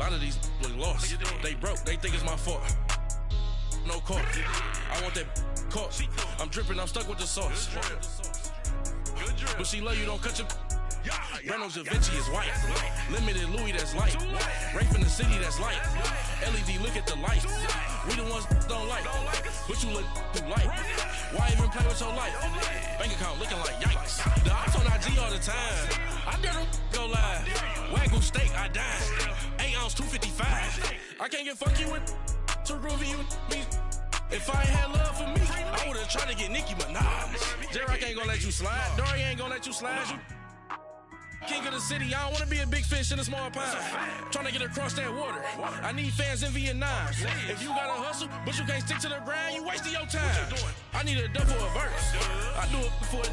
lot of these look lost. They broke, they think it's my fault. No court. I want that court. I'm dripping, I'm stuck with the sauce. But she love you, don't cut your. Reynolds Da Vinci is white. Limited Louis, that's light. Rape in the city, that's light. LED, look at the light. We the ones don't like. But you look too light. Why even play with your life? Bank account looking like yikes. The ops on IG all the time. I dare them go live. Wagyu steak, I died. 8 ounce, 255. I can't get funky with too groovy you me. If I ain't had love for me, I would've tried to get Nicki Minaj. J-Rock ain't gonna let you slide. Dory ain't gonna let you slide. You king of the city, I don't wanna be a big fish in a small pond. Trying to get across that water. I need fans in Vietnam. If you gotta hustle, but you can't stick to the grind, you wasting your time. I need a double a verse. I do it before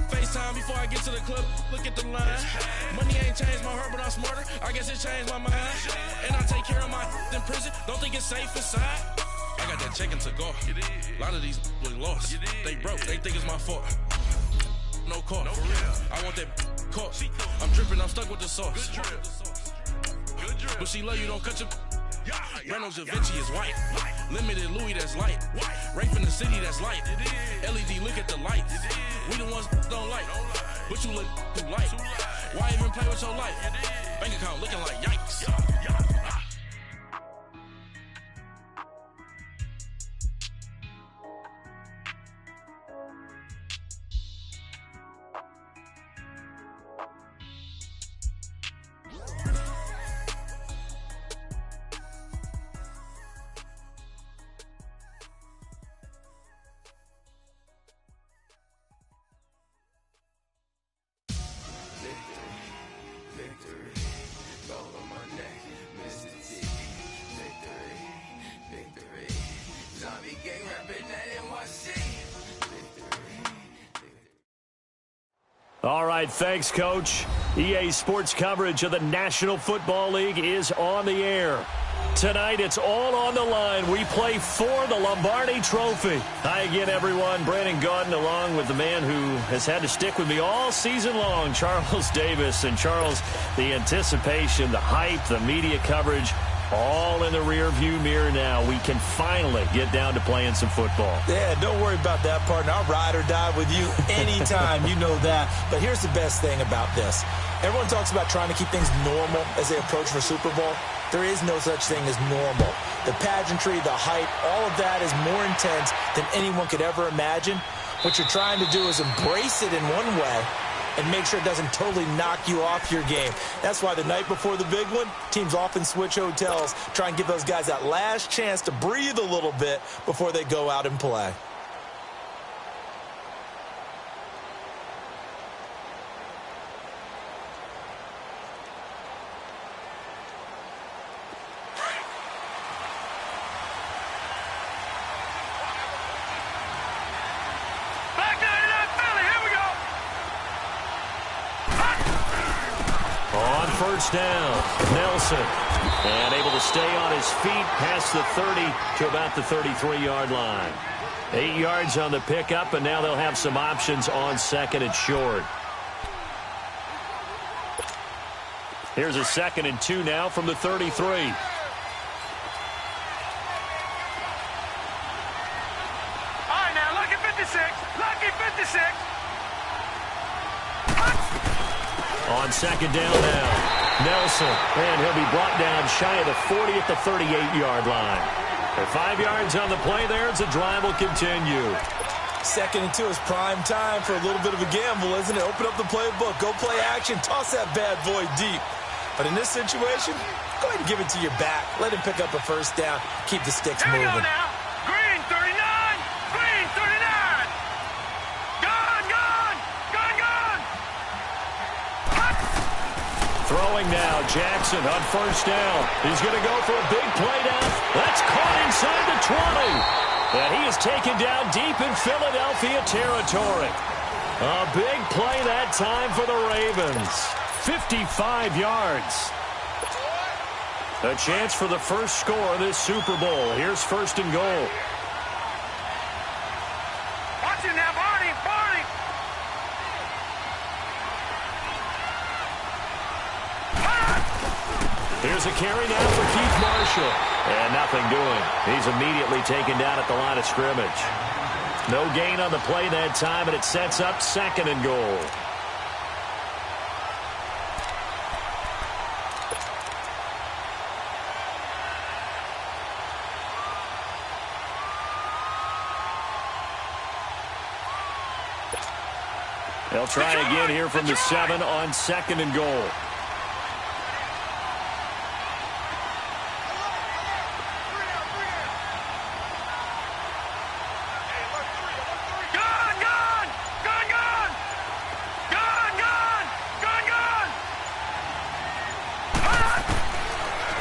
FaceTime before I get to the club. Look at the line. Money ain't changed my heart, but I'm smarter. I guess it changed my mind. And I take care of my in prison. Don't think it's safe inside. I got that check into go. A lot of these look lost. They broke, they think it's my fault. No court. I want that court. I'm dripping, I'm stuck with the sauce. But she love you, don't cut your. Reynolds Da Vinci is white. Limited Louis, that's light. Rape in the city, that's light. LED, look at the lights. We the ones don't like. But you look too light. Why even play with your life? Bank account looking like yikes. All right, thanks, Coach. EA Sports coverage of the National Football League is on the air. Tonight, it's all on the line. We play for the Lombardi Trophy. Hi again, everyone. Brandon Gaudin along with the man who has had to stick with me all season long, Charles Davis. And, Charles, the anticipation, the hype, the media coverage, all in the rear-view mirror now. We can finally get down to playing some football. Yeah, don't worry about that, partner. I'll ride or die with you anytime. You know that. But here's the best thing about this. Everyone talks about trying to keep things normal as they approach for Super Bowl. There is no such thing as normal. The pageantry, the hype, all of that is more intense than anyone could ever imagine. What you're trying to do is embrace it in one way and make sure it doesn't totally knock you off your game. That's why the night before the big one, teams often switch hotels, try and give those guys that last chance to breathe a little bit before they go out and play. First down, Nelson, and able to stay on his feet past the 30 to about the 33-yard line. 8 yards on the pickup, and now they'll have some options on second and short. Here's a 2nd and 2 now from the 33. All right, now, lucky 56, lucky 56. On second down now, Nelson, and he'll be brought down shy of the 40 at the 38-yard line. For 5 yards on the play there, as the drive will continue. 2nd and 2 is prime time for a little bit of a gamble, isn't it? Open up the playbook, go play action, toss that bad boy deep. But in this situation, go ahead and give it to your back. Let him pick up a first down, keep the sticks moving. Here we go now. Green 39, Green 39. Gone, gone, gone, gone. Throwing now, Jackson on first down. He's going to go for a big play down. That's caught inside the 20. And he is taken down deep in Philadelphia territory. A big play that time for the Ravens. 55 yards. A chance for the first score of this Super Bowl. Here's 1st and goal. Watch it now, Barney, Barney. Here's a carry now for Keith Marshall. And nothing doing. He's immediately taken down at the line of scrimmage. No gain on the play that time, and it sets up 2nd and goal. They'll try again here from the 7 on 2nd and goal.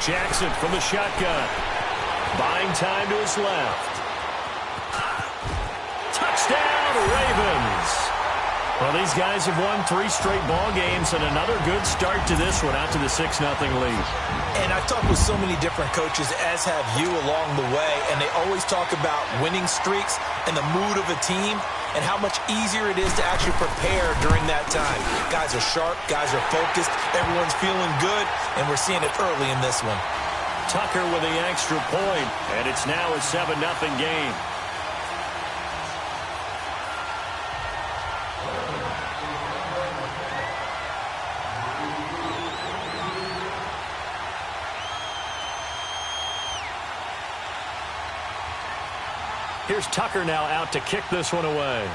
Jackson from the shotgun. Buying time to his left. Touchdown, Ravens. Well, these guys have won 3 straight ball games and another good start to this one out to the 6-0 lead. And I've talked with so many different coaches, as have you, along the way, and they always talk about winning streaks and the mood of a team and how much easier it is to actually prepare during that time. Guys are sharp, guys are focused, everyone's feeling good, and we're seeing it early in this one. Tucker with the extra point, and it's now a 7-0 game. Here's Tucker now out to kick this one away.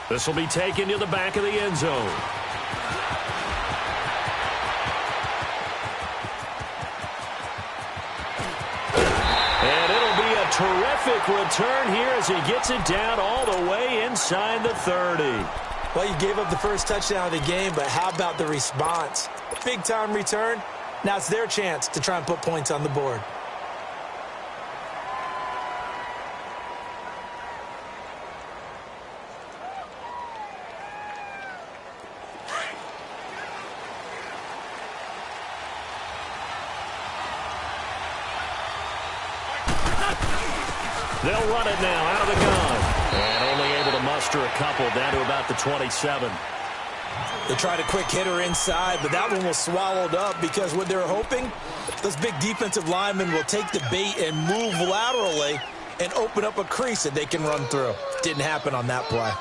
This will be taken to the back of the end zone. And it'll be a terrific return here as he gets it down all the way inside the 30. Well, you gave up the first touchdown of the game, but how about the response? Big-time return. Now it's their chance to try and put points on the board. They'll run it now out of the gun. And only able to muster a couple down to about the 27. They tried a quick hitter inside, but that one was swallowed up because what they're hoping, those big defensive linemen will take the bait and move laterally and open up a crease that they can run through. Didn't happen on that play.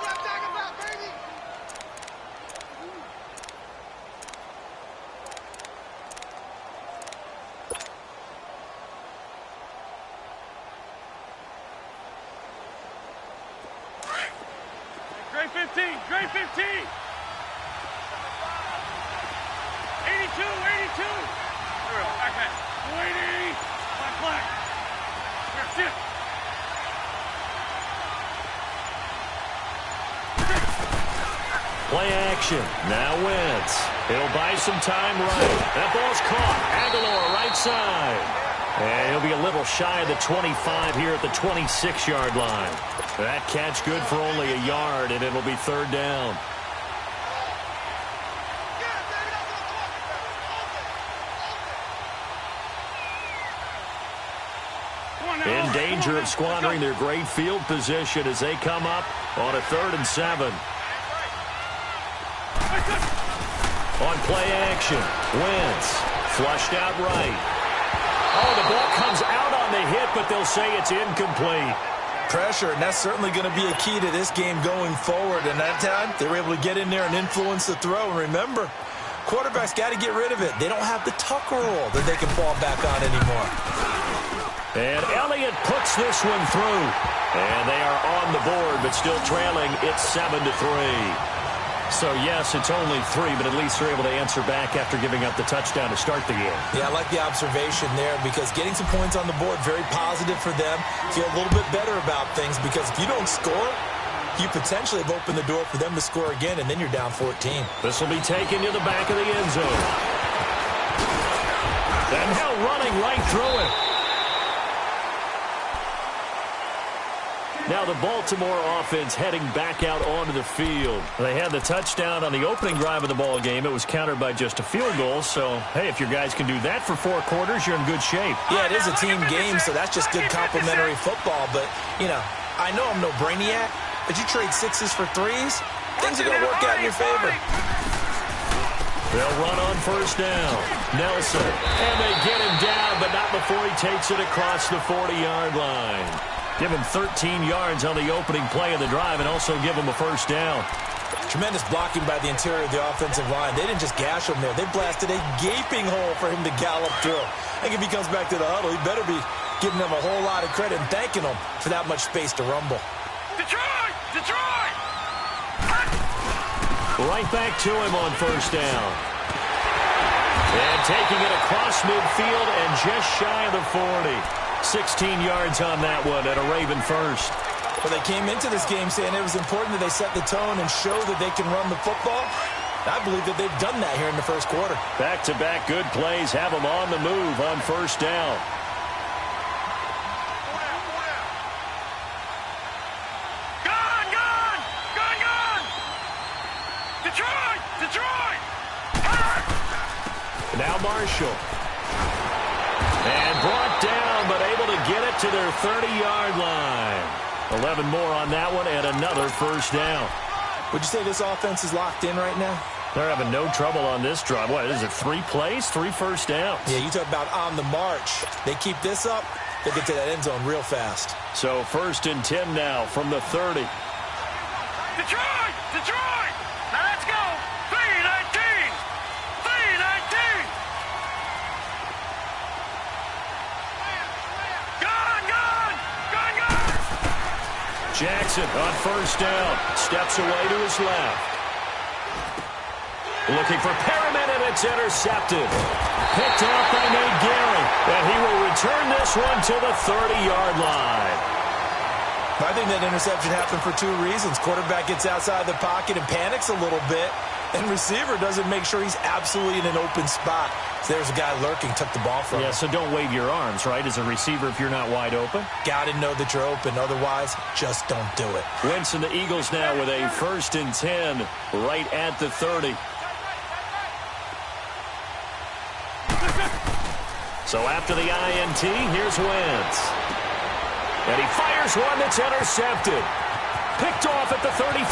Great 15, great 15. 82, 82. Back man. 280. Black. Here, sit. Play action. Now Wentz. He'll buy some time right. That ball's caught. Aguilar right side. And he'll be a little shy of the 25 here at the 26-yard line. That catch good for only a yard, and it'll be 3rd down. In danger of squandering their great field position as they come up on a 3rd and 7. On play action, Wentz flushed out right. Oh, the ball comes out on the hit, but they'll say it's incomplete. Pressure, and that's certainly going to be a key to this game going forward. And that time, they were able to get in there and influence the throw. And remember, quarterbacks got to get rid of it. They don't have the Tucker rule that they can fall back on anymore. And Elliott puts this one through. And they are on the board, but still trailing. It's 7-3. So, yes, it's only 3, but at least they're able to answer back after giving up the touchdown to start the game. Yeah, I like the observation there because getting some points on the board, very positive for them. Feel a little bit better about things because if you don't score, you potentially have opened the door for them to score again, and then you're down 14. This will be taken to the back of the end zone. And now running right through it. Now the Baltimore offense heading back out onto the field. They had the touchdown on the opening drive of the ball game. It was countered by just a field goal. So, hey, if your guys can do that for 4 quarters, you're in good shape. Yeah, it is a team game, so that's just good complementary football. But, you know, I know I'm no brainiac, but you trade 6s for 3s, things are going to work out in your favor. They'll run on first down. Nelson. And they get him down, but not before he takes it across the 40-yard line. Give him 13 yards on the opening play of the drive and also give him a first down. Tremendous blocking by the interior of the offensive line. They didn't just gash him there. They blasted a gaping hole for him to gallop through. I think if he comes back to the huddle, he better be giving them a whole lot of credit and thanking them for that much space to rumble. Detroit! Detroit! Right back to him on first down. And taking it across midfield and just shy of the 40. 16 yards on that one at a Raven first. Well, they came into this game saying it was important that they set the tone and show that they can run the football. I believe that they've done that here in the first quarter. Back-to-back good plays have them on the move on first down. Now Marshall. And brought down, but able to get it to their 30-yard line. 11 more on that one and another first down. Would you say this offense is locked in right now? They're having no trouble on this drive. What is it, 3 plays, 3 first downs? Yeah, you talk about on the march. They keep this up, they get to that end zone real fast. So 1st and 10 now from the 30. Detroit! Detroit! Now let's go! 3-19! 3-19! Gone! Gone! Gone! Gone! Jackson on first down. Steps away to his left. Looking for Perriman, and it's intercepted. Picked off by Nate Gehring. And he will return this one to the 30-yard line. I think that interception happened for 2 reasons. Quarterback gets outside the pocket and panics a little bit, and receiver doesn't make sure he's absolutely in an open spot. So there's a guy lurking, took the ball from him. Yeah, so don't wave your arms, right, as a receiver if you're not wide open. Got to know that you're open. Otherwise, just don't do it. Wentz and the Eagles now with a 1st and 10 right at the 30. So after the INT, here's Wentz. And he fires one that's intercepted. Picked off at the 35.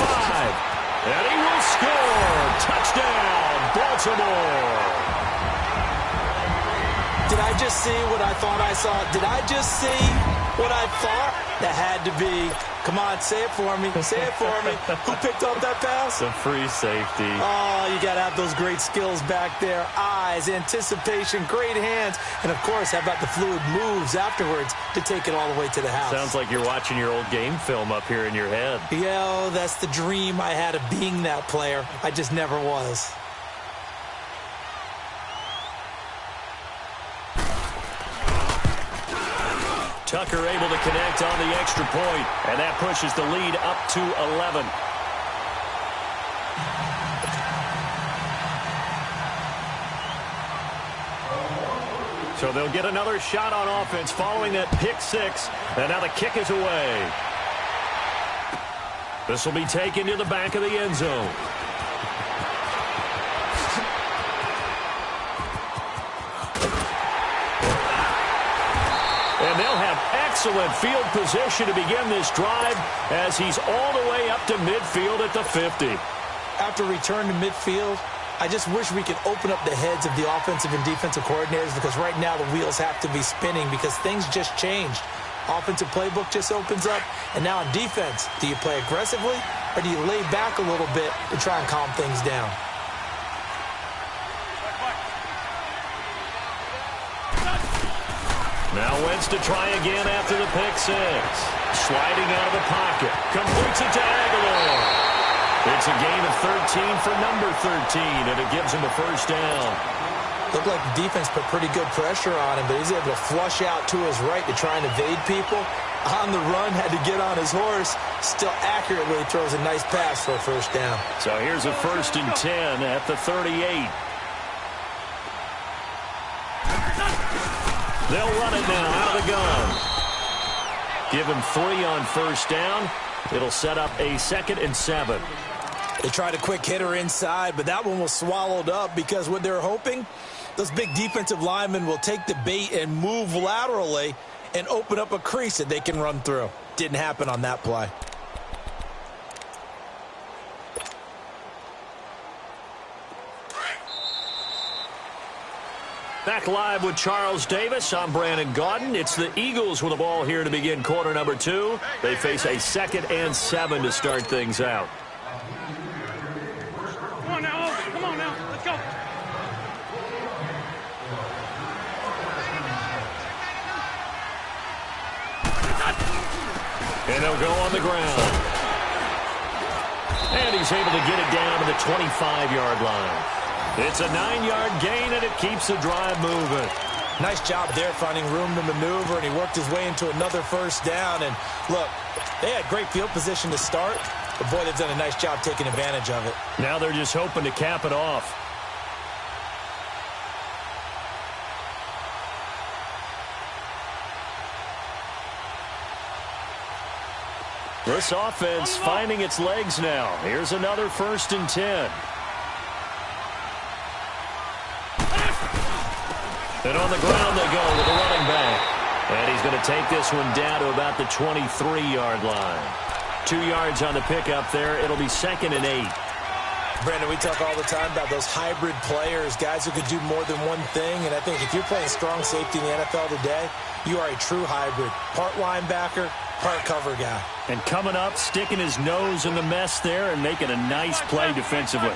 And he will score. Touchdown, Baltimore. Did I just see what I thought I saw? Did I just see what I thought? That had to be. Come on, say it for me. Say it for me. Who picked up that pass? The free safety. Oh, you got to have those great skills back there. Eyes, anticipation, great hands. And, of course, how about the fluid moves afterwards to take it all the way to the house? Sounds like you're watching your old game film up here in your head. Yo, that's the dream I had of being that player. I just never was. Tucker able to connect on the extra point, and that pushes the lead up to 11. So they'll get another shot on offense following that pick 6, and now the kick is away. This will be taken to the back of the end zone. And they'll have excellent field position to begin this drive as he's all the way up to midfield at the 50. After return to midfield, I just wish we could open up the heads of the offensive and defensive coordinators, because right now the wheels have to be spinning because things just changed. Offensive playbook just opens up, and now on defense, do you play aggressively or do you lay back a little bit to try and calm things down? Now Wentz to try again after the pick 6. Sliding out of the pocket. Completes it to Aguilar. It's a gain of 13 for number 13, and it gives him a first down. Looked like the defense put pretty good pressure on him, but he's able to flush out to his right to try and evade people. On the run, had to get on his horse. Still accurately throws a nice pass for a first down. So here's a 1st and 10 at the 38. They'll run it now out of the gun. Give him 3 on first down. It'll set up a 2nd and 7. They tried a quick hitter inside, but that one was swallowed up because what they're hoping, those big defensive linemen will take the bait and move laterally and open up a crease that they can run through. Didn't happen on that play. Back live with Charles Davis. I'm Brandon Gaudin. It's the Eagles with the ball here to begin quarter number 2. They face a 2nd and 7 to start things out. Come on now, come on now, let's go. And they'll go on the ground. And he's able to get it down to the 25-yard line. It's a 9-yard gain, and it keeps the drive moving. Nice job there finding room to maneuver, and he worked his way into another first down. And look, they had great field position to start, but boy, they've done a nice job taking advantage of it. Now they're just hoping to cap it off. This offense finding its legs now. Here's another 1st and 10. And on the ground they go with the running back. And he's going to take this one down to about the 23-yard line. 2 yards on the pickup there. It'll be 2nd and 8. Brandon, we talk all the time about those hybrid players, guys who can do more than one thing. And I think if you're playing strong safety in the NFL today, you are a true hybrid. Part linebacker, part cover guy. And coming up, sticking his nose in the mess there and making a nice play defensively.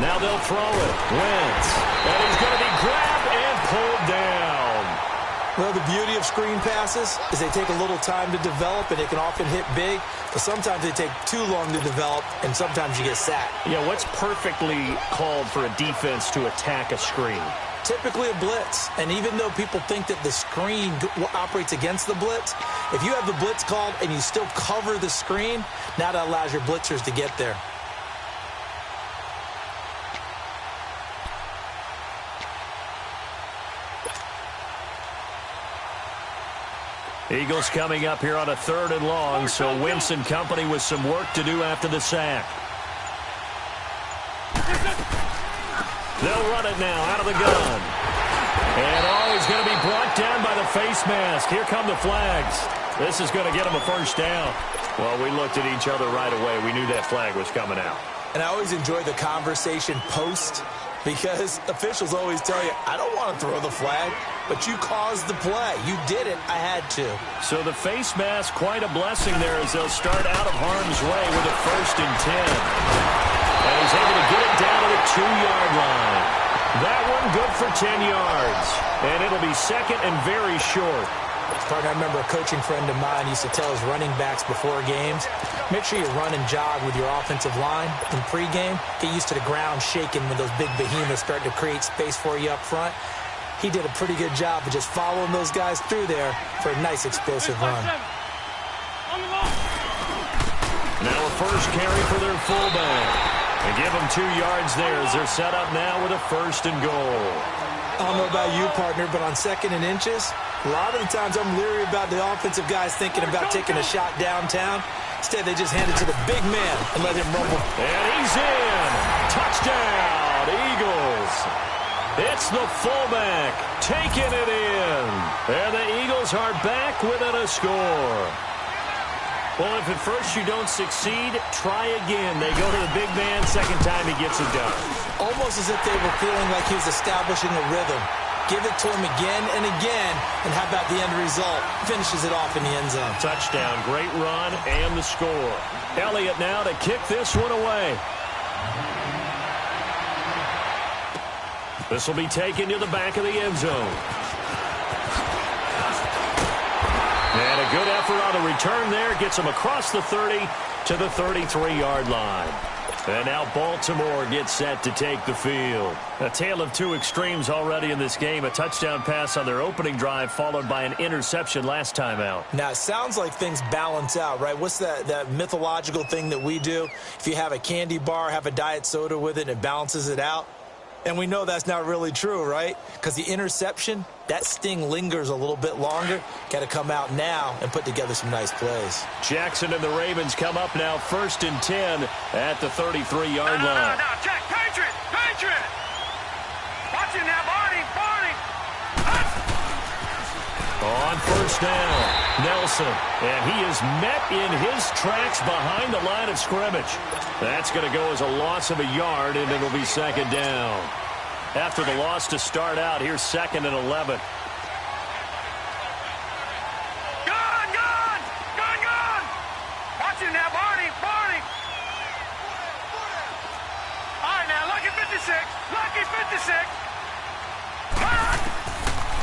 Now they'll throw it. Wentz. And he's going to be grabbed and pulled down. Well, the beauty of screen passes is they take a little time to develop, and they can often hit big, but sometimes they take too long to develop, and sometimes you get sacked. Yeah, what's perfectly called for a defense to attack a screen? Typically a blitz, and even though people think that the screen operates against the blitz, if you have the blitz called and you still cover the screen, now that allows your blitzers to get there. Eagles coming up here on a 3rd and long, so Wentz and company with some work to do after the sack. They'll run it now out of the gun. And he's going to be brought down by the face mask. Here come the flags. This is going to get him a 1st down. Well, we looked at each other right away. We knew that flag was coming out. And I always enjoy the conversation post, because officials always tell you, I don't want to throw the flag, but you caused the play. You did it. I had to. So the face mask, quite a blessing there as they'll start out of harm's way with a 1st and 10. And he's able to get it down to the 2-yard line. That one good for 10 yards. And it'll be 2nd and very short. Partner, I remember a coaching friend of mine used to tell his running backs before games, make sure you run and jog with your offensive line in pregame. Get used to the ground shaking when those big behemoths start to create space for you up front. He did a pretty good job of just following those guys through there for a nice explosive run. Now a 1st carry for their fullback. They give them 2 yards there as they're set up now with a 1st and goal. I don't know about you, partner, but on 2nd and inches, a lot of the times I'm leery about the offensive guys thinking about taking a shot downtown. Instead, they just hand it to the big man and let him rumble. And he's in. Touchdown, Eagles. It's the fullback taking it in. And the Eagles are back within a score. Well, if at first you don't succeed, try again. They go to the big man. 2nd time he gets it done. Almost as if they were feeling like he was establishing a rhythm. Give it to him again and again, and how about the end result? Finishes it off in the end zone. Touchdown, great run, and the score. Elliott now to kick this one away. This will be taken to the back of the end zone. And a good effort on the return there. Gets him across the 30 to the 33-yard line. And now Baltimore gets set to take the field. A tale of 2 extremes already in this game. A touchdown pass on their opening drive followed by an interception last time out. Now, it sounds like things balance out, right? What's that mythological thing that we do? If you have a candy bar, have a diet soda with it, and it balances it out. And we know that's not really true, right? Because the interception, that sting lingers a little bit longer. Got to come out now and put together some nice plays. Jackson and the Ravens come up now 1st and 10 at the 33-yard line. No, check. Patriot. Watch it now, Barney. On first down, Nelson. And he is met in his tracks behind the line of scrimmage. That's going to go as a loss of a yard, and it'll be second down. After the loss to start out, here's 2nd and 11. Gone! Watch it now, Barney! All right, now, lucky 56!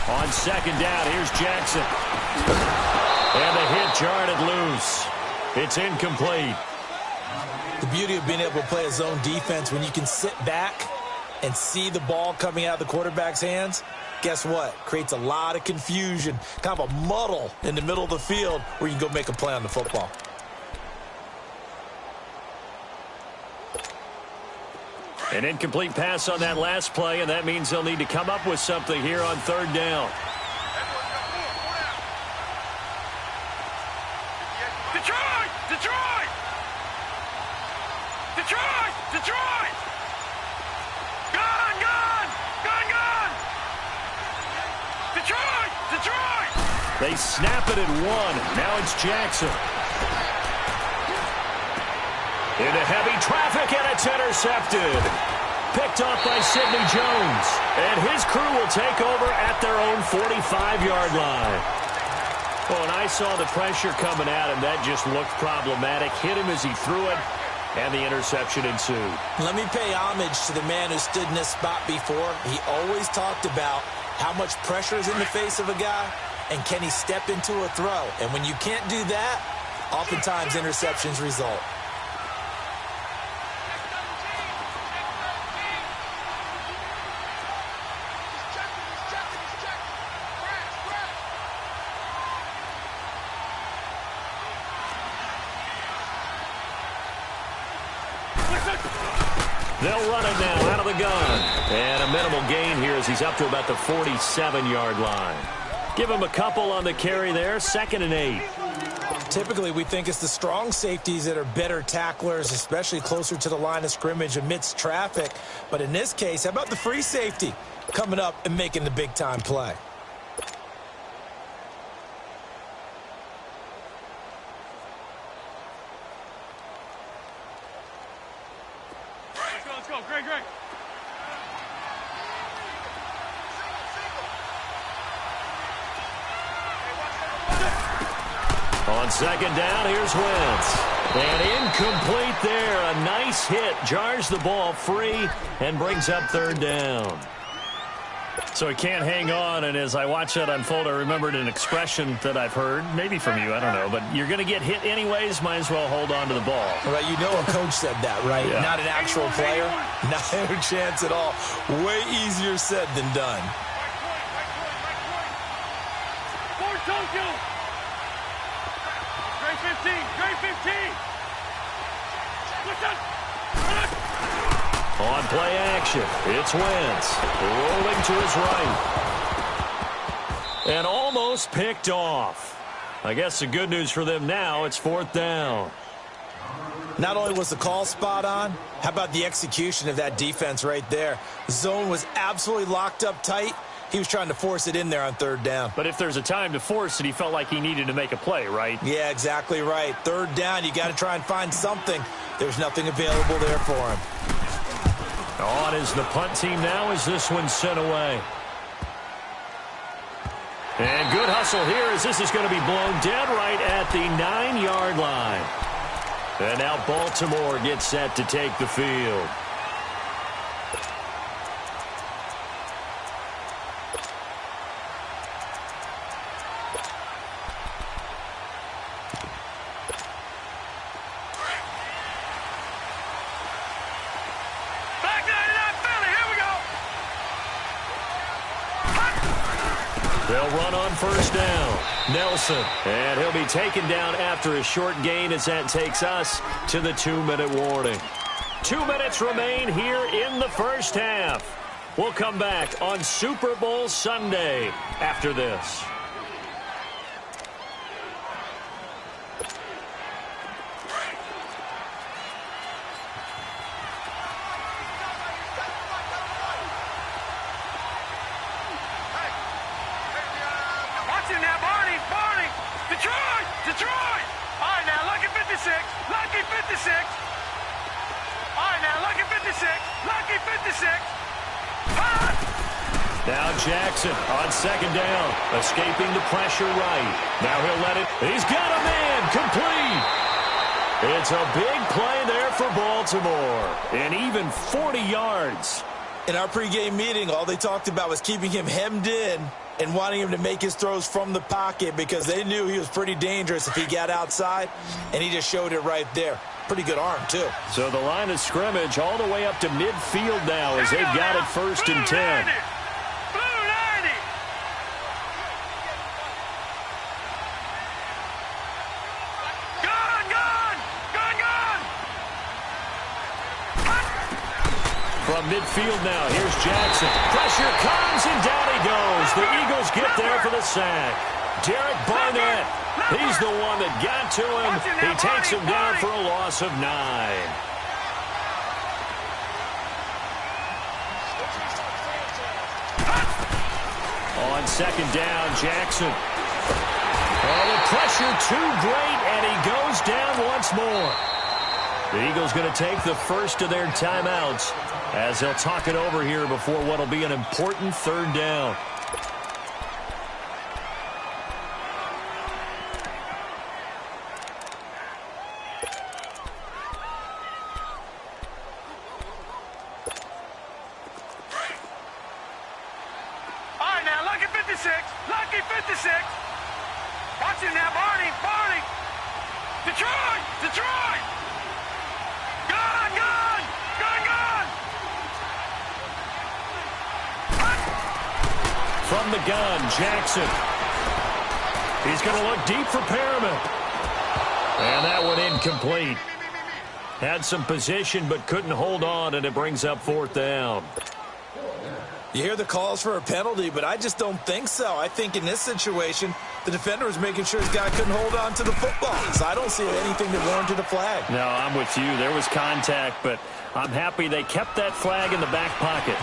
On second down, here's Jackson. And the hit jarred loose. It's incomplete. The beauty of being able to play a zone defense when you can sit back and see the ball coming out of the quarterback's hands, guess what? Creates a lot of confusion, kind of a muddle in the middle of the field where you can go make a play on the football. An incomplete pass on that last play, and that means they'll need to come up with something here on third down. Detroit! Gone! Detroit! They snap it at 1. Now it's Jackson. Into heavy traffic, and it's intercepted. Picked off by Sidney Jones. And his crew will take over at their own 45-yard line. Oh, and I saw the pressure coming at him. That just looked problematic. Hit him as he threw it, and the interception ensued. Let me pay homage to the man who stood in this spot before. He always talked about how much pressure is in the face of a guy, and can he step into a throw? And when you can't do that, oftentimes interceptions result. They'll run it now out of the gun. And a minimal gain here as he's up to about the 47-yard line. Give him a couple on the carry there. 2nd and 8. Typically, we think it's the strong safeties that are better tacklers, especially closer to the line of scrimmage amidst traffic. But in this case, how about the free safety coming up and making the big-time play? Let's go. Greg. On second down, here's Wentz. And incomplete there. A nice hit. Jars the ball free and brings up third down. So he can't hang on, and as I watch that unfold, I remembered an expression that I've heard, maybe from you, I don't know, but you're going to get hit anyways, might as well hold on to the ball. Right, you know a coach said that, right? Yeah. Not an actual player. Not a chance at all. Way easier said than done. For Tokyo! Grade 15! What's up? On play action, it's Wentz, rolling to his right. And almost picked off. I guess the good news for them now, it's 4th down. Not only was the call spot on, how about the execution of that defense right there? The zone was absolutely locked up tight. He was trying to force it in there on 3rd down. But if there's a time to force it, he felt like he needed to make a play, right? Yeah, exactly right. 3rd down, you got to try and find something. There's nothing available there for him. On is the punt team now as this one's sent away. And good hustle here as this is going to be blown dead right at the 9-yard line. And now Baltimore gets set to take the field. They'll run on first down. Nelson. And he'll be taken down after a short gain as that takes us to the 2-minute warning. 2 minutes remain here in the first half. We'll come back on Super Bowl Sunday after this. Watch it now. 56. All right, now, lucky 56. Lucky 56. Punt! Now Jackson on second down, escaping the pressure right. Now he'll let it. He's got a man complete. It's a big play there for Baltimore, and even 40 yards. In our pregame meeting, all they talked about was keeping him hemmed in and wanting him to make his throws from the pocket because they knew he was pretty dangerous if he got outside, and he just showed it right there. Pretty good arm, too. So the line of scrimmage all the way up to midfield now as they've got it 1st and 10. From midfield now, here's Jackson. Pressure comes, and down he goes. The Eagles get there for the sack. Derek Barnett, he's the one that got to him. He takes him down for a loss of 9. On second down, Jackson. Oh, the pressure too great, and he goes down once more. The Eagles going to take the first of their timeouts as they'll talk it over here before what will be an important 3rd down. All right, now, lucky 56. Lucky 56. Watch him now, Barney. Barney. Detroit. Detroit. Gun, gun. Gun, gun. From the gun, Jackson. He's going to look deep for Perriman. And that one incomplete. Had some position but couldn't hold on, and it brings up 4th down. You hear the calls for a penalty, but I just don't think so. I think in this situation, the defender was making sure his guy couldn't hold on to the football. So I don't see anything that warranted a flag. No, I'm with you. There was contact, but I'm happy they kept that flag in the back pocket.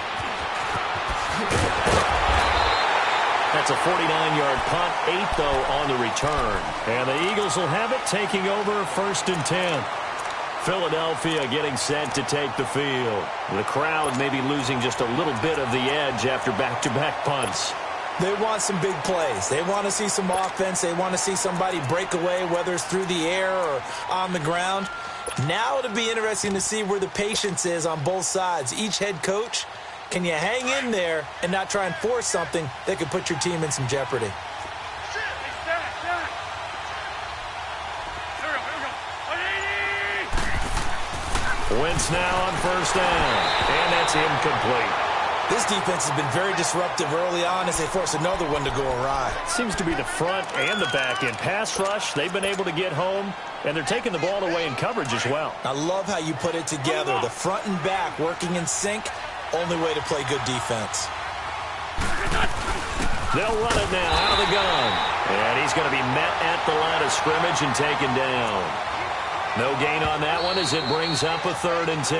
That's a 49-yard punt, 8, though, on the return. And the Eagles will have it, taking over 1st and 10. Philadelphia getting set to take the field. The crowd maybe losing just a little bit of the edge after back-to-back punts. They want some big plays. They want to see some offense. They want to see somebody break away, whether it's through the air or on the ground. Now it'll be interesting to see where the patience is on both sides. Each head coach, can you hang in there and not try and force something that could put your team in some jeopardy? Wentz now on 1st down, and that's incomplete. This defense has been very disruptive early on as they force another one to go awry. Seems to be the front and the back end. Pass rush, they've been able to get home, and they're taking the ball away in coverage as well. I love how you put it together. The front and back working in sync, only way to play good defense. They'll run it now out of the gun, and he's going to be met at the line of scrimmage and taken down. No gain on that one as it brings up a 3rd and 10.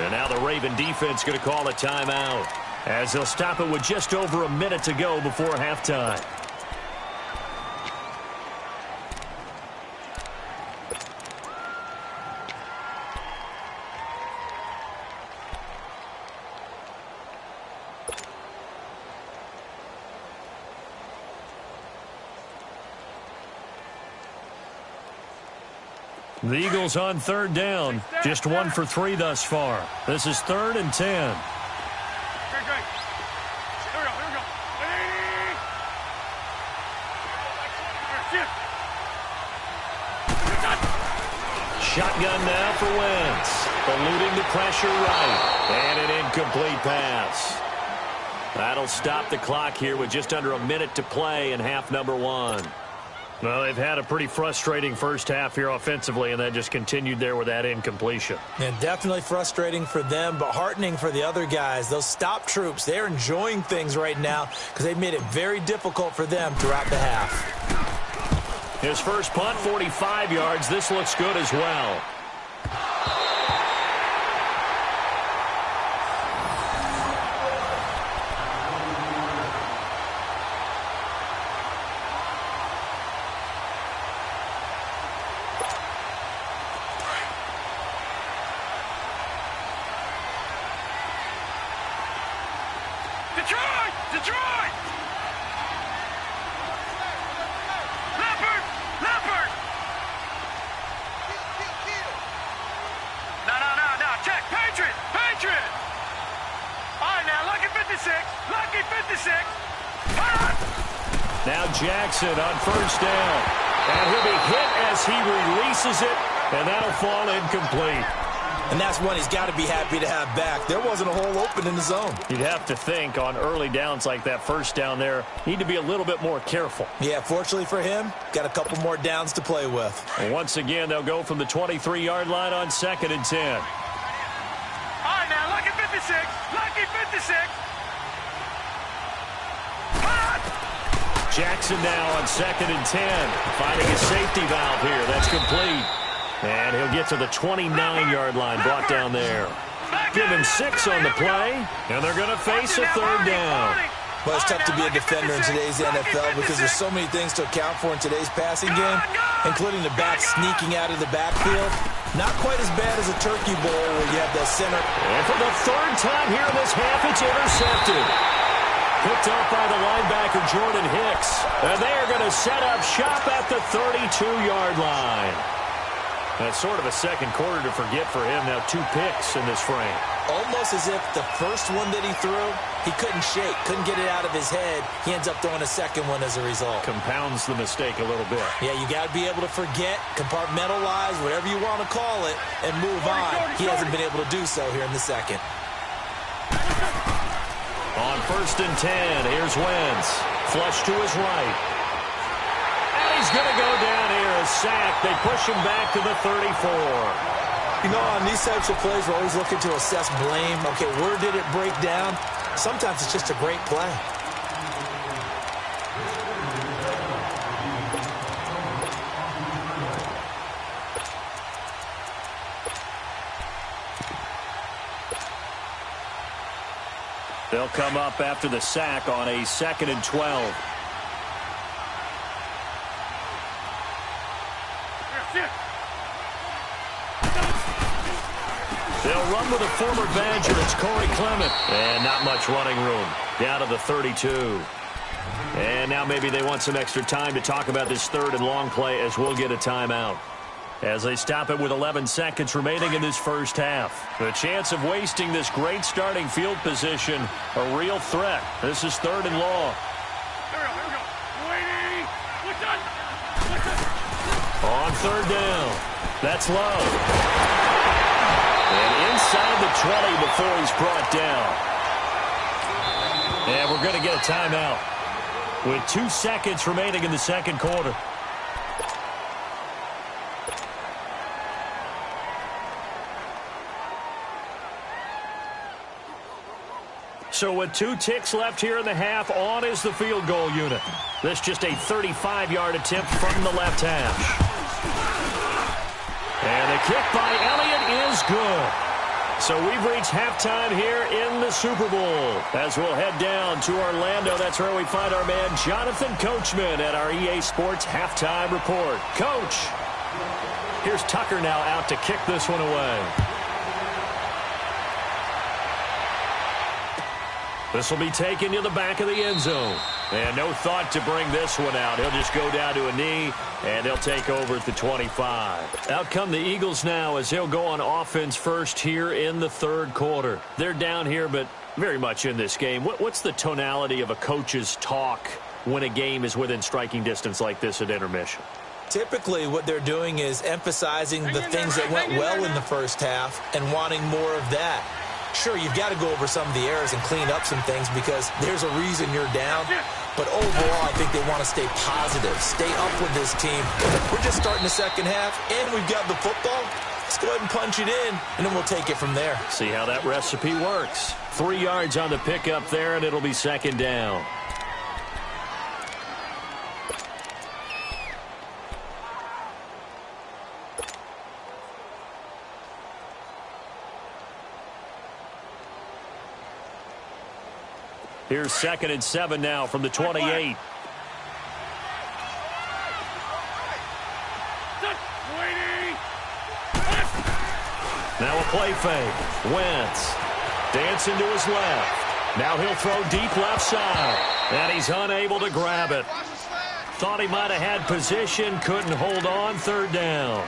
And now the Raven defense going to call a timeout as they'll stop it with just over a minute to go before halftime. The Eagles on 3rd down. Just 1 for 3 thus far. This is 3rd and 10. Great. Here we go. Shotgun now for Wentz. Eluding the pressure right. And an incomplete pass. That'll stop the clock here with just under a minute to play in half number 1. Well, they've had a pretty frustrating first half here offensively, and that just continued there with that incompletion. And definitely frustrating for them, but heartening for the other guys. Those stop troops, they're enjoying things right now because they've made it very difficult for them throughout the half. His first punt, 45 yards. This looks good as well. Now Jackson on first down. And he'll be hit as he releases it, and that'll fall incomplete. And that's one he's got to be happy to have back. There wasn't a hole open in the zone. You'd have to think on early downs like that first down there, need to be a little bit more careful. Yeah, fortunately for him, got a couple more downs to play with. And once again, they'll go from the 23-yard line on 2nd and 10. All right, now, lucky 56. Lucky 56. Jackson now on 2nd and 10. Finding his safety valve here. That's complete. And he'll get to the 29-yard line, brought down there. Give him 6 on the play, and they're going to face a 3rd down. Well, it's tough to be a defender in today's NFL because there's so many things to account for in today's passing game, including the back sneaking out of the backfield. Not quite as bad as a turkey bowl where you have the center. And for the 3rd time here in this half, it's intercepted. Picked up by the linebacker, Jordan Hicks. And they're going to set up shop at the 32-yard line. That's sort of a second quarter to forget for him. Now 2 picks in this frame. Almost as if the first one that he threw, he couldn't shake, couldn't get it out of his head. He ends up throwing a second one as a result. Compounds the mistake a little bit. Yeah, you got to be able to forget, compartmentalize, whatever you want to call it, and move on. He hasn't been able to do so here in the second. On 1st and 10, here's Wentz. Flush to his right. He's going to go down here, a sack. They push him back to the 34. You know, on these types of plays, we're always looking to assess blame. Okay, where did it break down? Sometimes it's just a great play. They'll come up after the sack on a 2nd and 12. They'll run with a former Badger. It's Corey Clement. And not much running room. Down to the 32. And now maybe they want some extra time to talk about this 3rd and long play as we'll get a timeout. As they stop it with 11 seconds remaining in this first half. The chance of wasting this great starting field position, a real threat. This is 3rd and long. Here we go. Waiting. On 3rd down. That's low. And inside the 20 before he's brought down. And we're going to get a timeout with 2 seconds remaining in the second quarter. So with 2 ticks left here in the half, on is the field goal unit. This just a 35-yard attempt from the left hash. And the kick by Elliott is good. So we've reached halftime here in the Super Bowl. As we'll head down to Orlando, that's where we find our man Jonathan Coachman at our EA Sports Halftime Report. Coach, here's Tucker now out to kick this one away. This will be taken to the back of the end zone. And no thought to bring this one out. He'll just go down to a knee, and they'll take over at the 25. Out come the Eagles now as they'll go on offense first here in the 3rd quarter. They're down here, but very much in this game. What's the tonality of a coach's talk when a game is within striking distance like this at intermission? Typically, what they're doing is emphasizing the things that went well in the first half and wanting more of that. Sure, you've got to go over some of the errors and clean up some things because there's a reason you're down. But overall, I think they want to stay positive, stay up with this team. We're just starting the second half, and we've got the football. Let's go ahead and punch it in, and then we'll take it from there. See how that recipe works. 3 yards on the pickup there, and it'll be 2nd down. Here's 2nd and 7 now from the 28. Now a play fake. Wentz dancing to his left. Now he'll throw deep left side. And he's unable to grab it. Thought he might have had position. Couldn't hold on. 3rd down.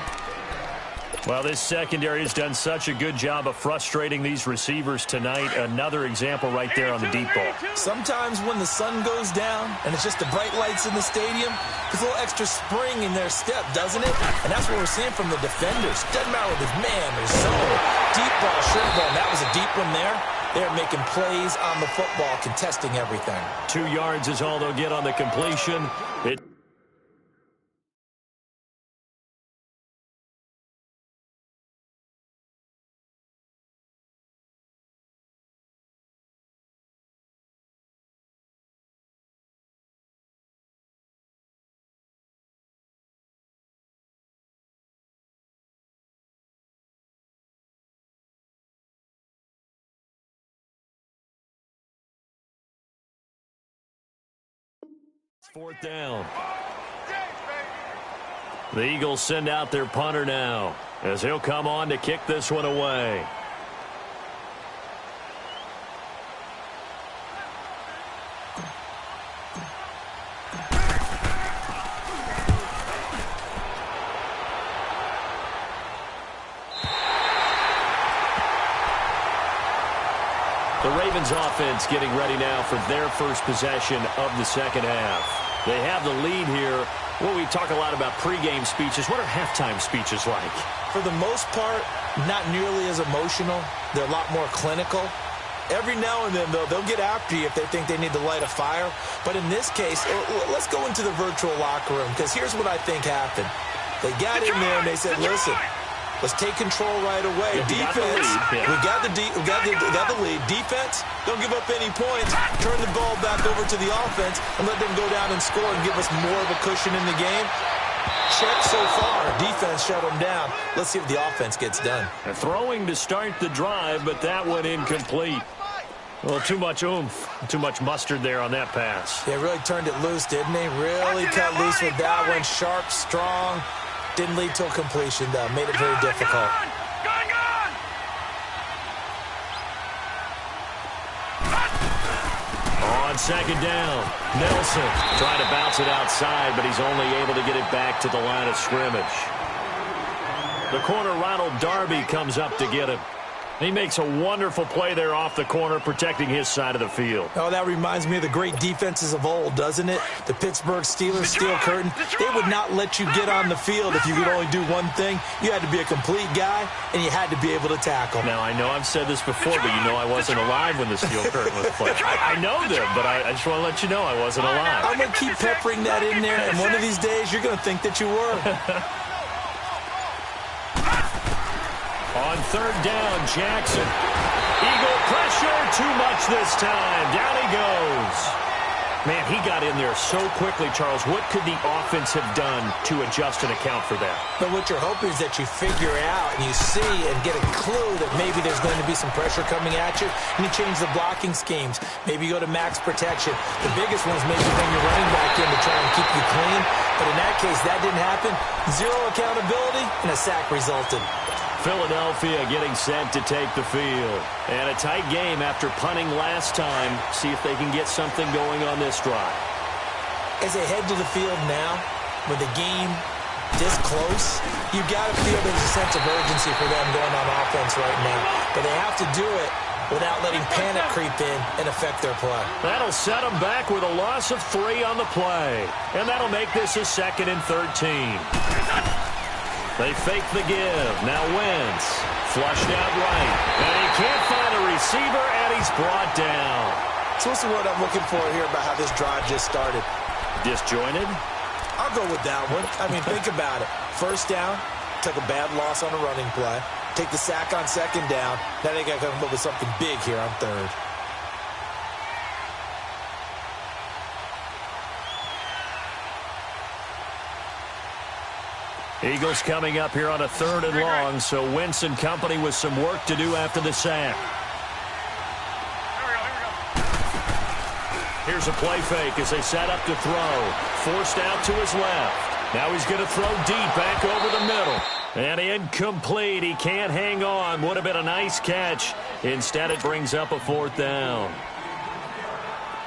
Well, this secondary has done such a good job of frustrating these receivers tonight. Another example right there on the deep ball. Sometimes when the sun goes down and it's just the bright lights in the stadium, there's a little extra spring in their step, doesn't it? And that's what we're seeing from the defenders. Doesn't matter whether it's man or zone, deep ball, short ball. And that was a deep one there. They're making plays on the football, contesting everything. 2 yards is all they'll get on the completion. Fourth down. The Eagles send out their punter now as he'll come on to kick this one away. The Ravens offense getting ready now for their first possession of the second half. They have the lead here. Well, we talk a lot about pregame speeches. What are halftime speeches like? For the most part, not nearly as emotional. They're a lot more clinical. Every now and then, though, they'll get after you if they think they need to light a fire. But in this case, let's go into the virtual locker room, because here's what I think happened. They got in there and they said, listen, let's take control right away. Defense, we got the lead. Defense, don't give up any points. Turn the ball back over to the offense and let them go down and score and give us more of a cushion in the game. Check so far. Defense shut them down. Let's see if the offense gets done. A throwing to start the drive, but that one incomplete. Well, too much oomph, too much mustard there on that pass. They really turned it loose, didn't they? Really cut loose with that one. Sharp, strong. Didn't lead to a completion, though. Made it very difficult. On second down, Nelson trying to bounce it outside, but he's only able to get it back to the line of scrimmage. The corner, Ronald Darby, comes up to get him. He makes a wonderful play there off the corner, protecting his side of the field. Oh, that reminds me of the great defenses of old, doesn't it? The Pittsburgh Steelers, Steel Curtain. They would not let you get on the field if you could only do one thing. You had to be a complete guy, and you had to be able to tackle. Now, I know I've said this before, but you know I wasn't alive when the Steel Curtain was played. I know them, but I just want to let you know I wasn't alive. I'm going to keep peppering that in there, and one of these days you're going to think that you were. On third down, Jackson. Eagle pressure, too much this time. Down he goes. Man, he got in there so quickly, Charles. What could the offense have done to adjust and account for that? But what you're hoping is that you figure out and you see and get a clue that maybe there's going to be some pressure coming at you, and you change the blocking schemes. Maybe you go to max protection. The biggest one is maybe bring your running back in to try and keep you clean. But in that case, that didn't happen. Zero accountability, and a sack resulted. Philadelphia getting set to take the field. And a tight game after punting last time. See if they can get something going on this drive. As they head to the field now, with the game this close, you've got to feel there's a sense of urgency for them going on offense right now. But they have to do it without letting panic creep in and affect their play. That'll set them back with a loss of 3 on the play. And that'll make this a 2nd and 13. They fake the give. Now Wentz. Flushed out right. And he can't find a receiver, and he's brought down. So what's the word I'm looking for here about how this drive just started? Disjointed? I'll go with that one. I mean, think about it. First down, took a bad loss on a running play. Take the sack on second down. Now they got to come up with something big here on third. Eagles coming up here on a 3rd and long, so Wentz and company with some work to do after the sack. Here's a play fake as they set up to throw. Forced out to his left. Now he's going to throw deep back over the middle. And incomplete. He can't hang on. Would have been a nice catch. Instead, it brings up a 4th down.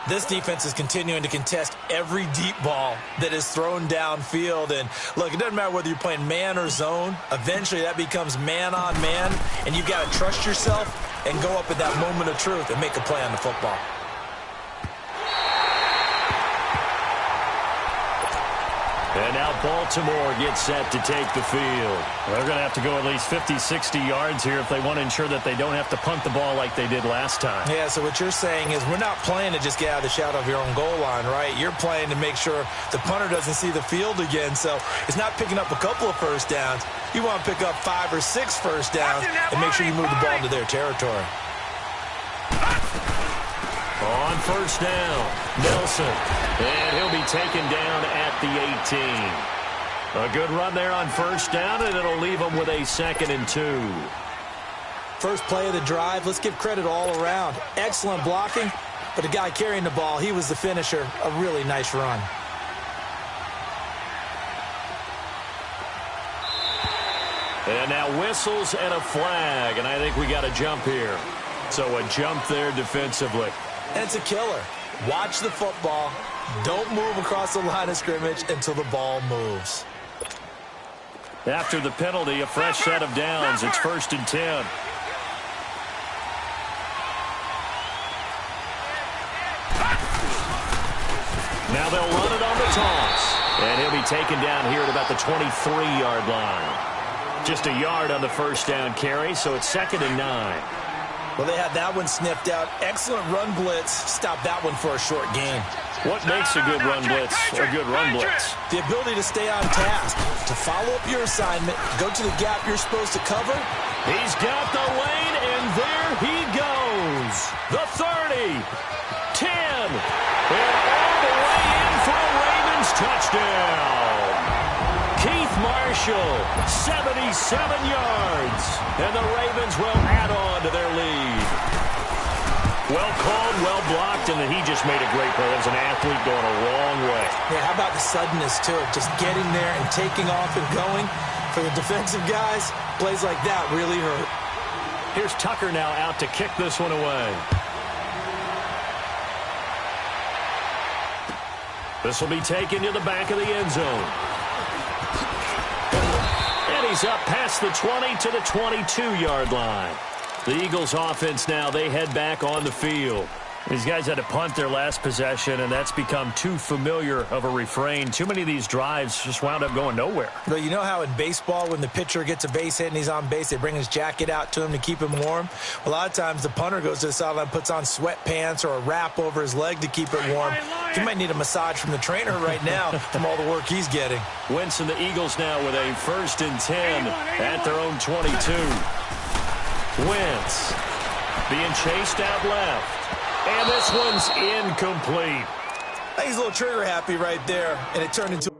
This defense is continuing to contest every deep ball that is thrown downfield. And, look, it doesn't matter whether you're playing man or zone. Eventually, that becomes man-on-man, and you've got to trust yourself and go up at that moment of truth and make a play on the football. And now Baltimore gets set to take the field. They're going to have to go at least 50, 60 yards here if they want to ensure that they don't have to punt the ball like they did last time. Yeah, so what you're saying is we're not playing to just get out of the shadow of your own goal line, right? You're playing to make sure the punter doesn't see the field again. So it's not picking up a couple of first downs. You want to pick up 5 or 6 first downs and make sure you move the ball into their territory. On first down, Nelson. And he'll be taken down at the 18. A good run there on first down, and it'll leave him with a 2nd and 2. First play of the drive, let's give credit all around. Excellent blocking, but the guy carrying the ball, he was the finisher. A really nice run. And now whistles and a flag, and I think we got a jump here. So a jump there defensively. And it's a killer. Watch the football. Don't move across the line of scrimmage until the ball moves. After the penalty, a fresh set of downs. It's 1st and 10. Now they'll run it on the toss. And he'll be taken down here at about the 23-yard line. Just a yard on the first down carry, so it's 2nd and 9. Well, they had that one sniffed out. Excellent run blitz. Stop that one for a short gain. What makes a good run blitz a good run blitz? The ability to stay on task, to follow up your assignment, go to the gap you're supposed to cover. He's got the lane, and there he goes. The 30, 10, and all the way in for a Ravens touchdown. Keith Marshall, 77 yards, and the Ravens will add on to their lead. Well called, well blocked, and then he just made a great play. That was an athlete going a long way. Yeah, how about the suddenness to it? Just getting there and taking off and going. For the defensive guys, plays like that really hurt. Here's Tucker now out to kick this one away. This will be taken to the back of the end zone. And he's up past the 20 to the 22-yard line. The Eagles offense now, they head back on the field. These guys had to punt their last possession, and that's become too familiar of a refrain. Too many of these drives just wound up going nowhere. But you know how in baseball, when the pitcher gets a base hit and he's on base, they bring his jacket out to him to keep him warm? A lot of times the punter goes to the sideline, puts on sweatpants or a wrap over his leg to keep it warm. He might need a massage from the trainer right now from all the work he's getting. Wentz and the Eagles now with a 1st and 10 at their own 22. Wentz being chased out left. And this one's incomplete. I think he's a little trigger happy right there, and it turned into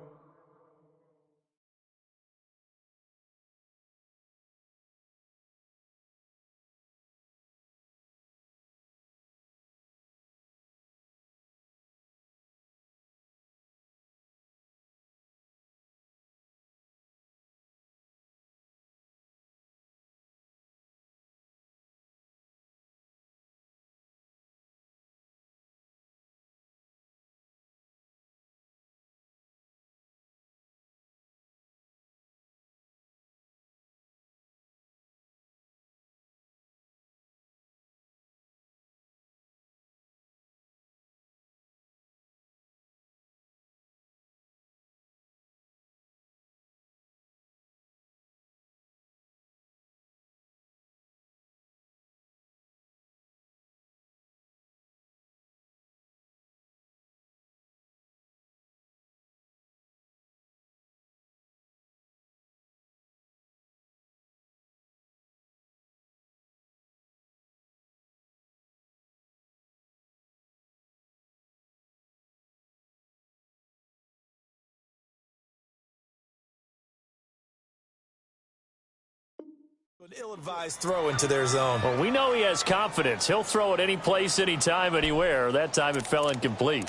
an ill-advised throw into their zone. Well, we know he has confidence. He'll throw it any place, anytime, anywhere. That time it fell incomplete.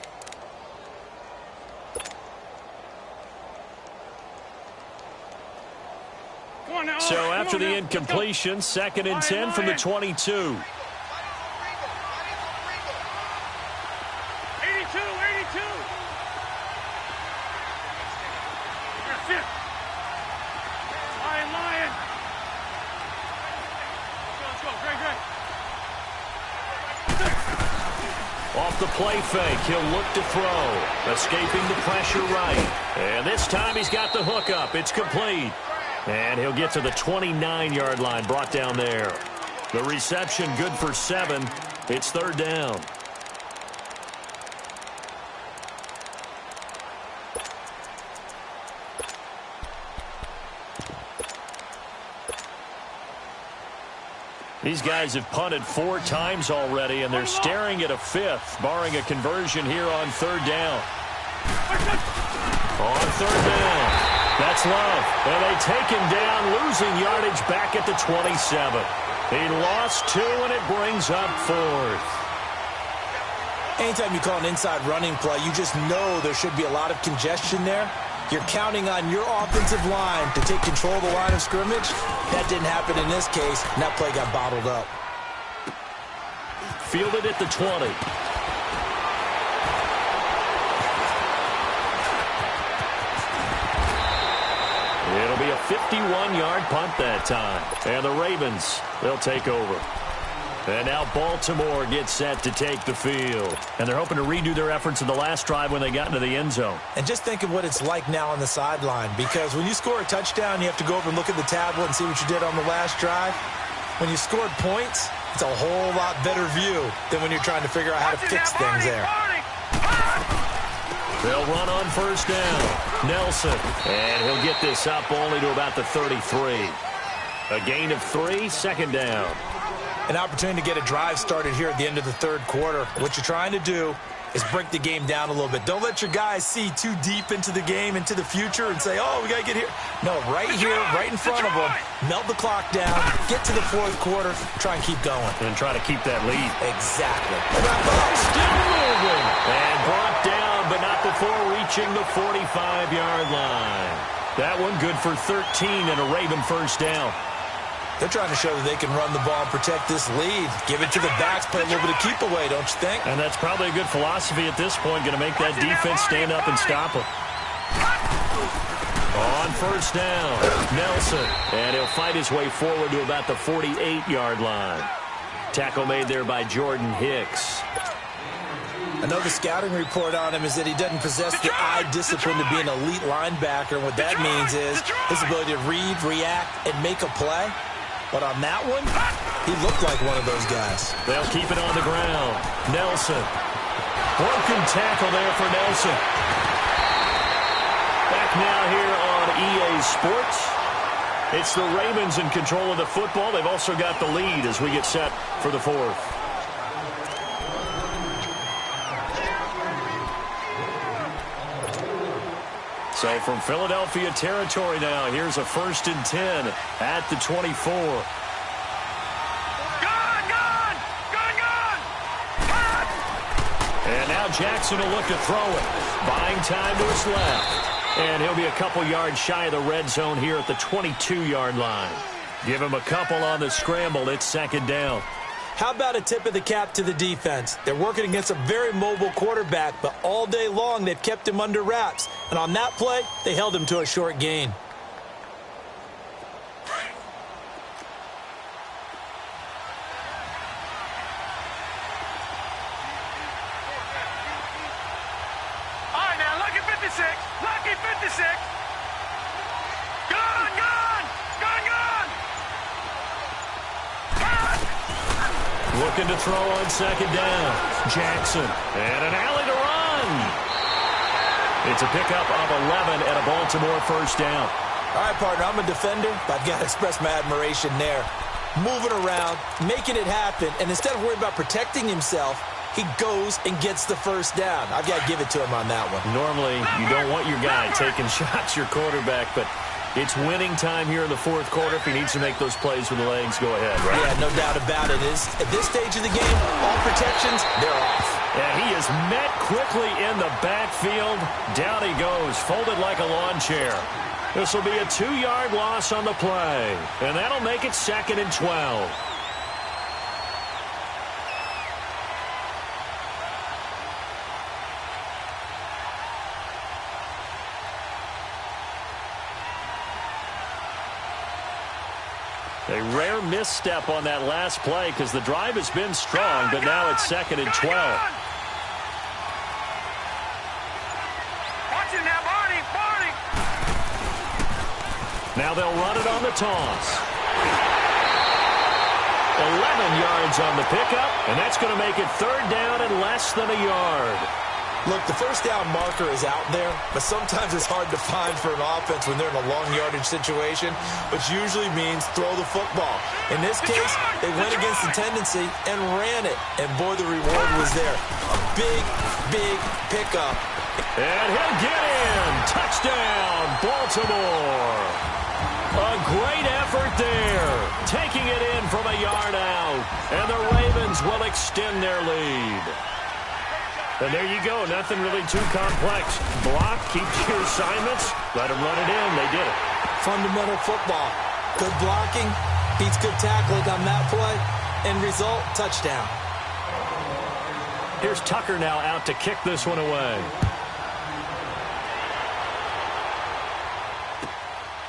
So after the incompletion, 2nd and 10 from the 22. off the play fake. He'll look to throw. Escaping the pressure right. And this time he's got the hook up. It's complete. And he'll get to the 29-yard line, brought down there. The reception good for 7. It's third down. These guys have punted 4 times already, and they're staring at a 5th, barring a conversion here on third down. On third down, that's Love. And they take him down, losing yardage back at the 27. He lost 2, and it brings up 4th. Anytime you call an inside running play, you just know there should be a lot of congestion there. You're counting on your offensive line to take control of the line of scrimmage. That didn't happen in this case, and that play got bottled up. Fielded at the 20. It'll be a 51-yard punt that time. And the Ravens, they'll take over. And now Baltimore gets set to take the field. And they're hoping to redo their efforts in the last drive when they got into the end zone. And just think of what it's like now on the sideline, because when you score a touchdown, you have to go over and look at the tablet and see what you did on the last drive. When you scored points, it's a whole lot better view than when you're trying to figure out how to fix things there. They'll run on first down. Nelson. And he'll get this up only to about the 33. A gain of 3, second down. An opportunity to get a drive started here at the end of the third quarter. What you're trying to do is break the game down a little bit. Don't let your guys see too deep into the game, into the future, and say, oh, we got to get here. No, right here, right in front of them, melt the clock down, get to the fourth quarter, try and keep going. And try to keep that lead. Exactly. Still moving. And brought down, but not before reaching the 45-yard line. That one good for 13 and a Raven first down. They're trying to show that they can run the ball and protect this lead. Give it to the backs, play a little bit of keep away, don't you think? And that's probably a good philosophy at this point, going to make that defense stand up and stop them. On first down, Nelson. And he'll fight his way forward to about the 48-yard line. Tackle made there by Jordan Hicks. Another scouting report on him is that he doesn't possess the eye discipline to be an elite linebacker. And what that means is his ability to read, react, and make a play. But on that one, he looked like one of those guys. They'll keep it on the ground. Nelson. Broken tackle there for Nelson. Back now here on EA Sports. It's the Ravens in control of the football. They've also got the lead as we get set for the fourth. So from Philadelphia territory now, here's a 1st and 10 at the 24. And now Jackson will look to throw it. Buying time to his left. And he'll be a couple yards shy of the red zone here at the 22-yard line. Give him a couple on the scramble. It's second down. How about a tip of the cap to the defense? They're working against a very mobile quarterback, but all day long they've kept him under wraps. And on that play, they held him to a short gain. All right, now, lucky 56. Lucky 56. Gun, gun, gun, gun. Looking to throw on second down. Jackson. And an alley to run. It's a pickup of 11 and a Baltimore first down. All right, partner, I'm a defender, but I've got to express my admiration there. Moving around, making it happen, and instead of worrying about protecting himself, he goes and gets the first down. I've got to give it to him on that one. Normally, you don't want your guy taking shots, your quarterback, but it's winning time here in the fourth quarter. If he needs to make those plays with the legs, go ahead, right? Yeah, no doubt about it. At this stage of the game, all protections, they're off. And he is met quickly in the backfield. Down he goes, folded like a lawn chair. This will be a 2-yard loss on the play, and that'll make it 2nd and 12. A rare misstep on that last play because the drive has been strong, but now it's 2nd and 12. Now they'll run it on the toss. 11 yards on the pickup, and that's going to make it third down and less than a yard. Look, the first down marker is out there, but sometimes it's hard to find for an offense when they're in a long yardage situation, which usually means throw the football. In this case, they went against the tendency and ran it, and boy, the reward was there. A big, big pickup. And he'll get in. Touchdown, Baltimore. A great effort there, taking it in from a yard out, and the Ravens will extend their lead. And there you go, nothing really too complex. Block, keep your assignments, let them run it in. They did it. Fundamental football. Good blocking, beats good tackling on that play. End result, touchdown. Here's Tucker now out to kick this one away.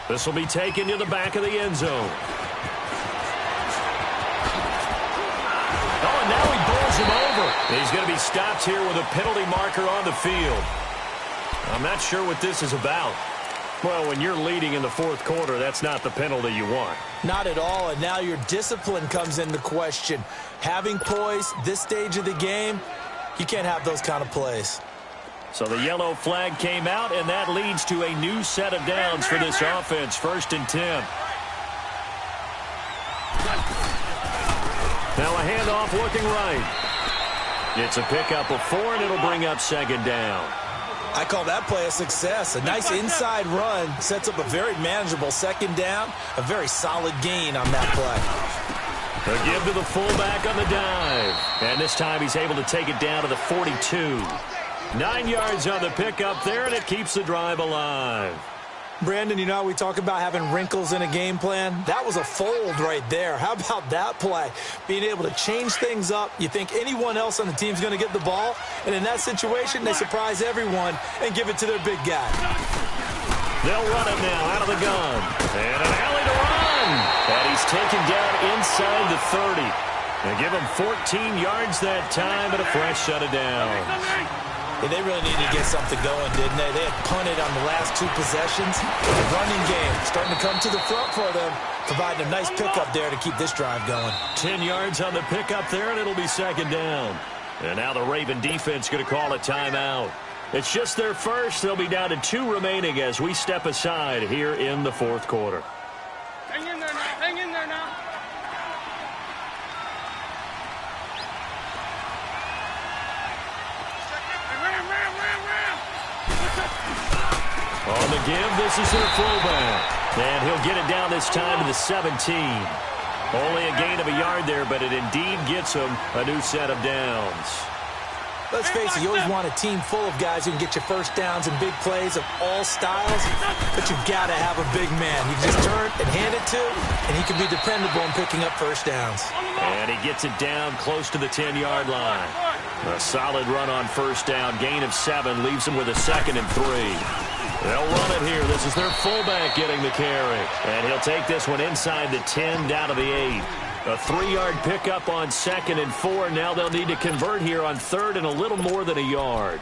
This will be taken to the back of the end zone. Oh, and now he bowls him over. He's going to be stopped here with a penalty marker on the field. I'm not sure what this is about. Well, when you're leading in the fourth quarter, that's not the penalty you want. Not at all, and now your discipline comes into question. Having poise this stage of the game, you can't have those kind of plays. So the yellow flag came out, and that leads to a new set of downs for this offense. 1st and 10. Now a handoff looking right. It's a pickup of 4, and it'll bring up 2nd down. I call that play a success. A nice inside run sets up a very manageable 2nd down. A very solid gain on that play. A give to the fullback on the dive. And this time he's able to take it down to the 42. 9 yards on the pickup there, and it keeps the drive alive. Brandon, you know how we talk about having wrinkles in a game plan? That was a fold right there. How about that play? Being able to change things up. You think anyone else on the team's going to get the ball, and in that situation, they surprise everyone and give it to their big guy. They'll run it now out of the gun. And an alley to run. And he's taken down inside the 30. They give him 14 yards that time and a fresh set of downs. Yeah, they really needed to get something going, didn't they? They had punted on the last 2 possessions. The running game starting to come to the front for them, providing a nice pickup there to keep this drive going. 10 yards on the pickup there, and it'll be 2nd down. And now the Raven defense going to call a timeout. It's just their first. They'll be down to 2 remaining as we step aside here in the 4th quarter. Hang in there now. Hang in there now. On the give, this is their fullback. And he'll get it down this time to the 17. Only a gain of a yard there, but it indeed gets him a new set of downs. Let's face it, you always want a team full of guys who can get you first downs and big plays of all styles, but you've got to have a big man. You can just turn and hand it to, and he can be dependable in picking up first downs. And he gets it down close to the 10-yard line. A solid run on first down. Gain of 7 leaves him with a 2nd and 3. They'll run it here. This is their fullback getting the carry. And he'll take this one inside the 10 down to the 8. A 3-yard pickup on 2nd and 4. Now they'll need to convert here on 3rd and a little more than a yard.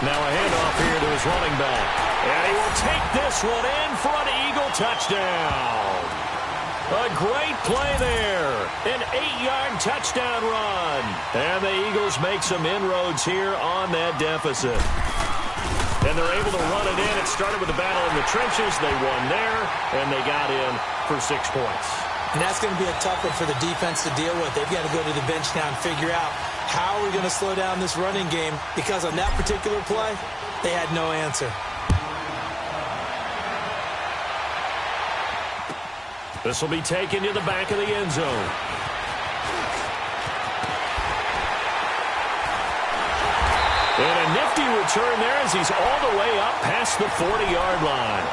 Now a handoff here to his running back. And he will take this one in for an Eagle touchdown. A great play there. An 8-yard touchdown run. And the Eagles make some inroads here on that deficit. And they're able to run it in. It started with a battle in the trenches. They won there, and they got in for 6 points. And that's going to be a tough one for the defense to deal with. They've got to go to the bench now and figure out how are we going to slow down this running game, because on that particular play, they had no answer. This will be taken to the back of the end zone. And a nifty return there as he's all the way up past the 40-yard line.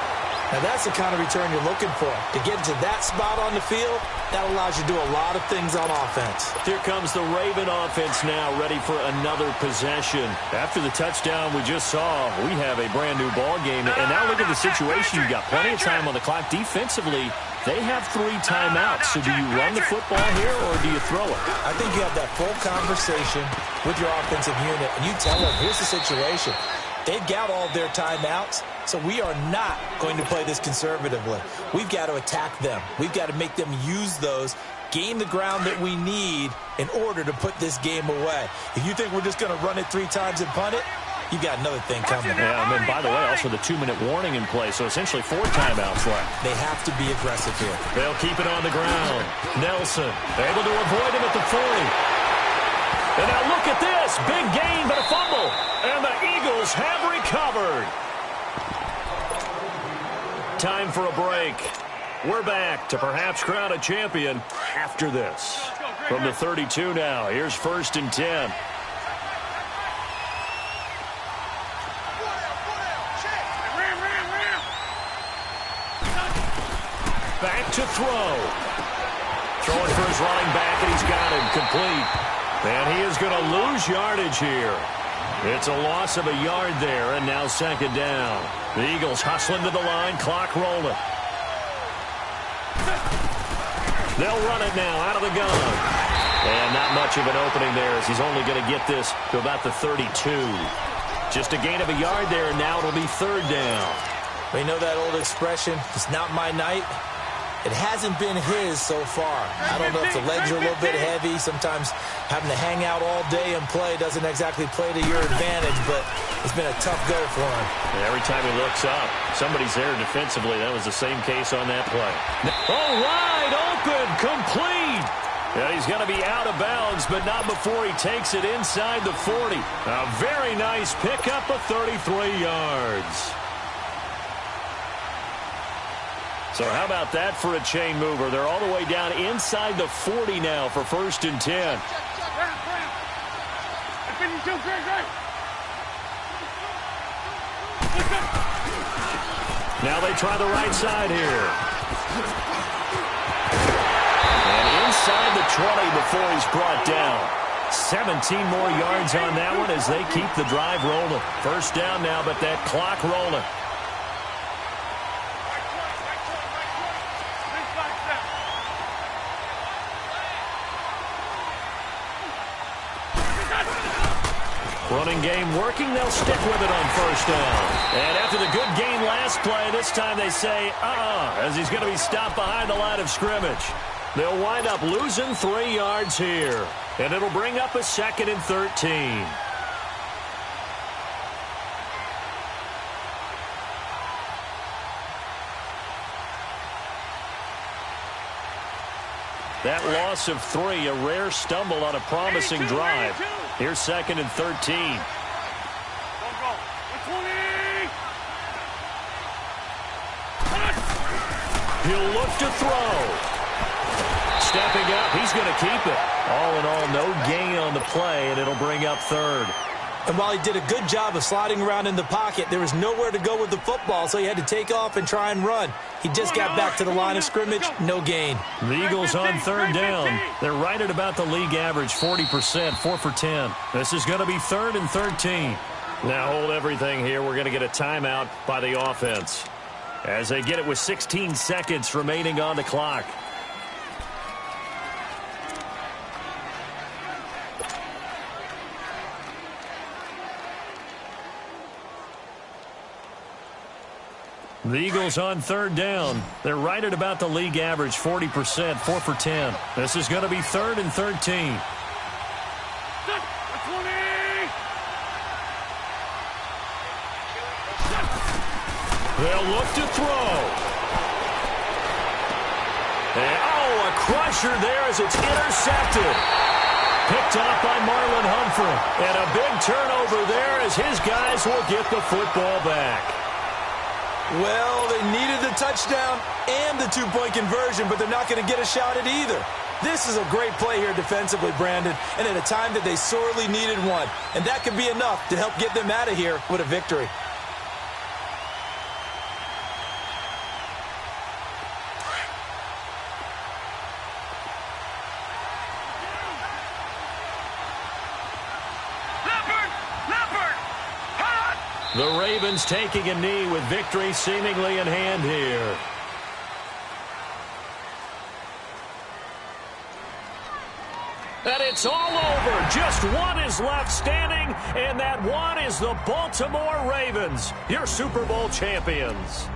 Now, that's the kind of return you're looking for. To get to that spot on the field, that allows you to do a lot of things on offense. Here comes the Raven offense now, ready for another possession. After the touchdown we just saw, we have a brand-new ball game. And now look at the situation. You've got plenty of time on the clock. Defensively, they have 3 timeouts. So do you run the football here, or do you throw it? I think you have that full conversation with your offensive unit, and you tell them, here's the situation. They've got all of their timeouts, so we are not going to play this conservatively. We've got to attack them. We've got to make them use those, gain the ground that we need in order to put this game away. If you think we're just going to run it 3 times and punt it, you've got another thing coming. Yeah, and then, by the way, also the 2-minute warning in play, so essentially 4 timeouts left. They have to be aggressive here. They'll keep it on the ground. Nelson able to avoid him at the 40. And now look at this. Big gain, but a fumble. And the Eagles have recovered. Time for a break. We're back to perhaps crown a champion after this. From the 32 now, here's 1st and 10. Back to throw. Throwing for his running back, and he's got him complete. And he is going to lose yardage here. It's a loss of a yard there, and now 2nd down. The Eagles hustling to the line, clock rolling. They'll run it now out of the gun. And not much of an opening there, as he's only going to get this to about the 32. Just a gain of a yard there, and now it'll be 3rd down. We know that old expression, it's not my night. It hasn't been his so far. I don't know if the legs are a little bit heavy. Sometimes having to hang out all day and play doesn't exactly play to your advantage, but it's been a tough go for him. And every time he looks up, somebody's there defensively. That was the same case on that play. Oh, wide open, complete. Yeah, he's going to be out of bounds, but not before he takes it inside the 40. A very nice pickup of 33 yards. So how about that for a chain mover? They're all the way down inside the 40 now for 1st and 10. Now they try the right side here. And inside the 20 before he's brought down. 17 more yards on that one as they keep the drive rolling. 1st down now, but that clock rolling. Running game working, they'll stick with it on 1st down. And after the good gain last play, this time they say, as he's going to be stopped behind the line of scrimmage. They'll wind up losing 3 yards here. And it'll bring up a 2nd and 13. That loss of 3, a rare stumble on a promising drive. Here's 2nd and 13. He'll look to throw. Stepping up, he's going to keep it. All in all, no gain on the play, and it'll bring up 3rd. And while he did a good job of sliding around in the pocket, there was nowhere to go with the football, so he had to take off and try and run. He just got back to the line of scrimmage, no gain. The Eagles on 3rd down. They're right at about the league average, 40%, 4 for 10. This is going to be 3rd and 13. Now hold everything here. We're going to get a timeout by the offense as they get it with 16 seconds remaining on the clock. The Eagles on 3rd down. They're right at about the league average, 40%, 4 for 10. This is going to be 3rd and 13. They'll look to throw. And, a crusher there as it's intercepted. Picked off by Marlon Humphrey. And a big turnover there as his guys will get the football back. Well, they needed the touchdown and the 2-point conversion, but they're not going to get a shot at either. This is a great play here defensively, Brandon, and at a time that they sorely needed one. And that could be enough to help get them out of here with a victory. The Ravens taking a knee with victory seemingly in hand here. And it's all over. Just one is left standing, and that one is the Baltimore Ravens, your Super Bowl champions.